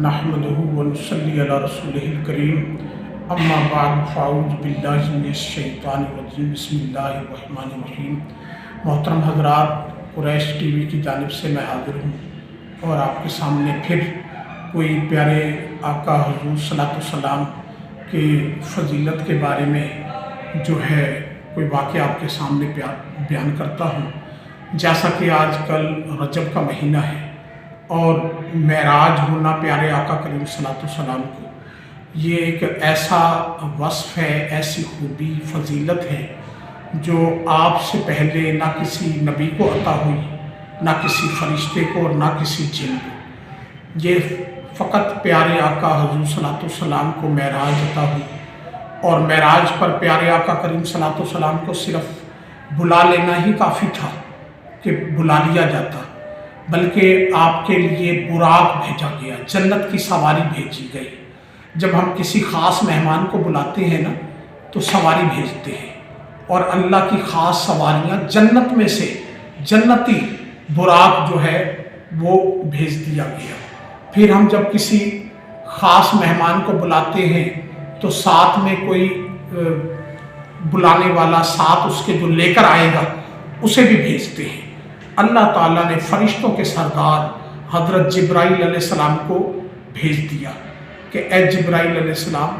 نحمدہ ونصلی علی رسولہ الکریم اما بعد فاعوذ باللہ من الشیطان الرجیم بسم اللہ الرحمن الرحیم۔ محترم حضرات، قریش ٹی وی کی جانب سے میں حاضر ہوں اور آپ کے سامنے پھر کوئی پیارے آقا حضور صلی اللہ علیہ وسلم کی فضیلت کے بارے میں جو ہے کوئی واقعہ آپ کے سامنے بیان کرتا ہوں۔ جیسا کہ آج کل رجب کا مہینہ ہے اور معراج ہونا پیارے آقا کریم صلی اللہ علیہ وسلم کو، یہ ایک ایسا وصف ہے، ایسی خوبی فضیلت ہے جو آپ سے پہلے نہ کسی نبی کو عطا ہوئی، نہ کسی فرشتے کو اور نہ کسی جن کو۔ یہ فقط پیارے آقا حضور صلی اللہ علیہ وسلم کو معراج عطا ہوئی، اور معراج پر پیارے آقا کریم صلی اللہ علیہ وسلم کو صرف بلا لینا ہی کافی تھا کہ بلا لیا جاتا، بلکہ آپ کے لیے براق بھیجا گیا، جنت کی سواری بھیجی گئی۔ جب ہم کسی خاص مہمان کو بلاتے ہیں نا تو سواری بھیجتے ہیں، اور اللہ کی خاص سواریاں جنت میں سے جنتی براق جو ہے وہ بھیج دیا گیا۔ پھر ہم جب کسی خاص مہمان کو بلاتے ہیں تو ساتھ میں کوئی بلانے والا ساتھ اس کے جو لے کر آئے گا اسے بھی بھیجتے ہیں۔ اللہ تعالیٰ نے فرشتوں کے سردار حضرت جبرائیل علیہ السلام کو بھیج دیا کہ اے جبرائیل علیہ السلام،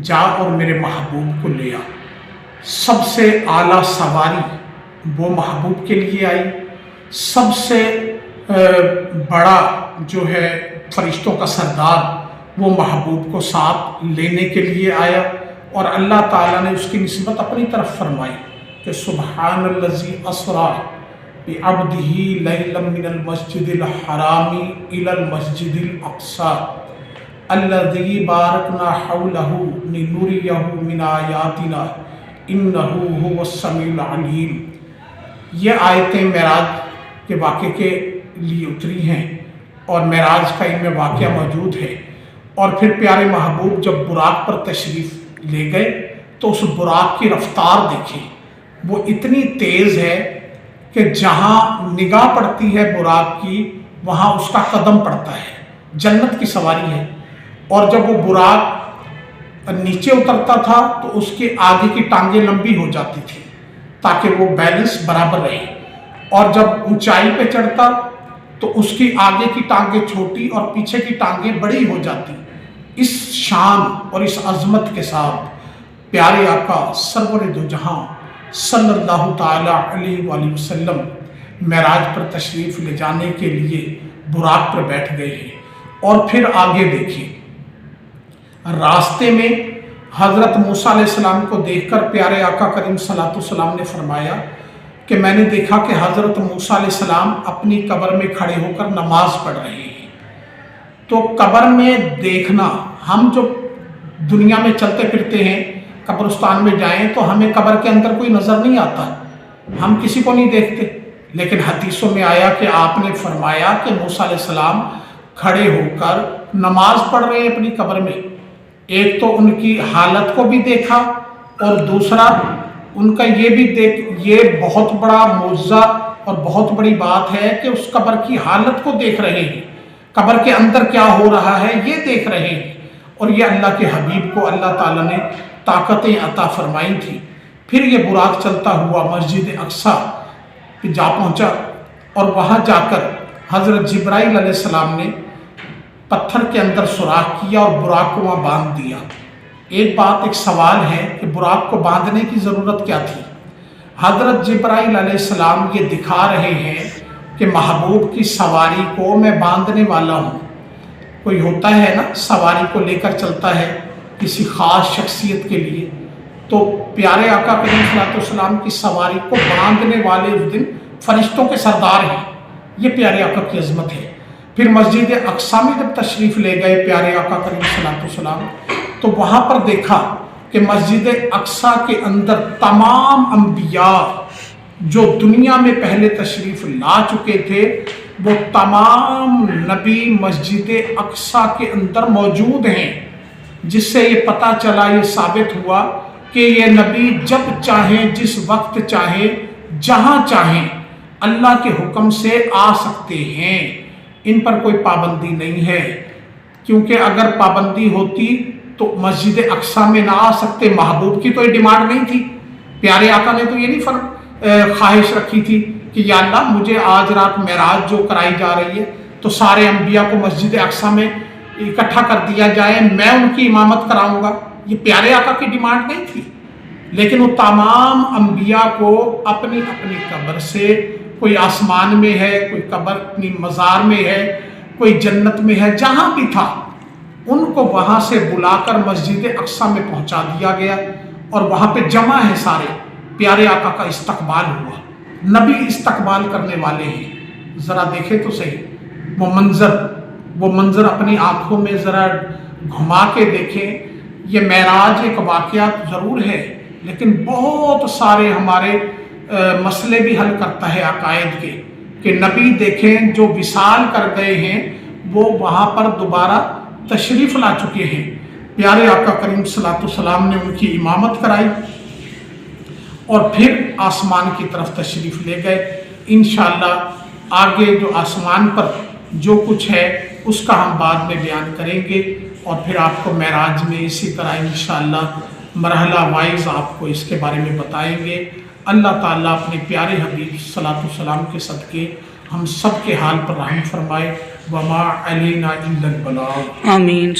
جا اور میرے محبوب کو لے آ۔ سب سے اعلیٰ سواری وہ محبوب کے لیے آئی، سب سے بڑا جو ہے فرشتوں کا سردار وہ محبوب کو ساتھ لینے کے لیے آیا، اور اللہ تعالیٰ نے اس کی نسبت اپنی طرف فرمائی کہ سبحان الذی اسریٰ بعبدہ لیلا من المسجد الحرام الی المسجد الاقصی الذی بارکنا حولہ لنریہ من آیاتنا انہ هو السمیع العلیم۔ یہ آیتیں معراج کے واقعے کے لیے اتری ہیں، اور معراج کا ان میں واقعہ موجود ہے۔ اور پھر پیارے محبوب جب براق پر تشریف لے گئے تو اس براق کی رفتار دیکھیں، وہ اتنی تیز ہے کہ جہاں نگاہ پڑتی ہے براق کی وہاں اس کا قدم پڑتا ہے، جنت کی سواری ہے۔ اور جب وہ براق نیچے اترتا تھا تو اس کے آگے کی ٹانگیں لمبی ہو جاتی تھی تاکہ وہ بیلنس برابر رہے، اور جب اونچائی پہ چڑھتا تو اس کی آگے کی ٹانگیں چھوٹی اور پیچھے کی ٹانگیں بڑی ہو جاتی۔ اس شان اور اس عظمت کے ساتھ پیارے آقا سرور دو جہاں صلی اللہ تعالیٰ علیہ وآلہ وسلم معراج پر تشریف لے جانے کے لیے براق پر بیٹھ گئے ہیں۔ اور پھر آگے دیکھیں، راستے میں حضرت موسیٰ علیہ السلام کو دیکھ کر پیارے آقا کریم صلی اللہ علیہ وسلم نے فرمایا کہ میں نے دیکھا کہ حضرت موسیٰ علیہ السلام اپنی قبر میں کھڑے ہو کر نماز پڑھ رہے ہیں۔ تو قبر میں دیکھنا، ہم جو دنیا میں چلتے پھرتے ہیں قبرستان میں جائیں تو ہمیں قبر کے اندر کوئی نظر نہیں آتا، ہم کسی کو نہیں دیکھتے، لیکن حدیثوں میں آیا کہ آپ نے فرمایا کہ موسیٰ علیہ السلام کھڑے ہو کر نماز پڑھ رہے ہیں اپنی قبر میں۔ ایک تو ان کی حالت کو بھی دیکھا، اور دوسرا ان کا یہ بہت بڑا معجزہ اور بہت بڑی بات ہے کہ اس قبر کی حالت کو دیکھ رہے ہیں، قبر کے اندر کیا ہو رہا ہے یہ دیکھ رہے ہیں۔ اور یہ اللہ کے حبیب کو اللہ تعالیٰ نے طاقتیں عطا فرمائی تھی۔ پھر یہ براق چلتا ہوا مسجد اقصیٰ پہ جا پہنچا، اور وہاں جا کر حضرت جبرائیل علیہ السلام نے پتھر کے اندر سوراخ کیا اور براق کو وہاں باندھ دیا۔ ایک سوال ہے کہ براق کو باندھنے کی ضرورت کیا تھی؟ حضرت جبرائیل علیہ السلام یہ دکھا رہے ہیں کہ محبوب کی سواری کو میں باندھنے والا ہوں۔ کوئی ہوتا ہے نا سواری کو لے کر چلتا ہے کسی خاص شخصیت کے لیے، تو پیارے آقا کریم صلی اللہ علیہ وسلم کی سواری کو باندھنے والے اس دن فرشتوں کے سردار ہیں۔ یہ پیارے آقا کی عظمت ہے۔ پھر مسجد اقصیٰ میں جب تشریف لے گئے پیارے آقا کریم صلی اللہ علیہ وسلم تو وہاں پر دیکھا کہ مسجد اقصیٰ کے اندر تمام انبیاء جو دنیا میں پہلے تشریف لا چکے تھے وہ تمام نبی مسجد اقصیٰ کے اندر موجود ہیں، جس سے یہ پتہ چلا، یہ ثابت ہوا کہ یہ نبی جب چاہیں، جس وقت چاہیں، جہاں چاہیں اللہ کے حکم سے آ سکتے ہیں، ان پر کوئی پابندی نہیں ہے۔ کیونکہ اگر پابندی ہوتی تو مسجد اقصیٰ میں نہ آ سکتے. محبوب کی تو یہ ڈیمانڈ نہیں تھی. پیارے آقا نے تو یہ نہیں خواہش رکھی تھی کہ یا اللہ مجھے آج رات معراج جو کرائی جا رہی ہے تو سارے انبیاء کو مسجد اقصیٰ میں اکٹھا کر دیا جائے، میں ان کی امامت کراؤں گا. یہ پیارے آقا کی ڈیمانڈ نہیں تھی. لیکن وہ تمام انبیاء کو اپنی اپنی قبر سے، کوئی آسمان میں ہے، کوئی قبر اپنی مزار میں ہے، کوئی جنت میں ہے، جہاں بھی تھا ان کو وہاں سے بلا کر مسجد اقصیٰ میں پہنچا دیا گیا اور وہاں پہ جمع ہے سارے. پیارے آقا کا استقبال ہوا. نبی استقبال کرنے والے ہیں. ذرا دیکھیں تو صحیح وہ منظر اپنی آنکھوں میں ذرا گھما کے دیکھیں. یہ معراج ایک واقعہ ضرور ہے لیکن بہت سارے ہمارے مسئلے بھی حل کرتا ہے عقائد کے. کہ نبی دیکھیں جو وصال کر گئے ہیں وہ وہاں پر دوبارہ تشریف لا چکے ہیں. پیارے آقا کریم صلی اللہ علیہ وسلم نے ان کی امامت کرائی اور پھر آسمان کی طرف تشریف لے گئے. انشاءاللہ آگے جو آسمان پر جو کچھ ہے اس کا ہم بعد میں بیان کریں گے اور پھر آپ کو معراج میں اسی طرح انشاءاللہ مرحلہ وائز آپ کو اس کے بارے میں بتائیں گے. اللہ تعالیٰ اپنے پیارے حبیب صلی اللہ علیہ وسلم کے صدقے ہم سب کے حال پر رحم فرمائے. وما علینا الا البلاغ. آمین.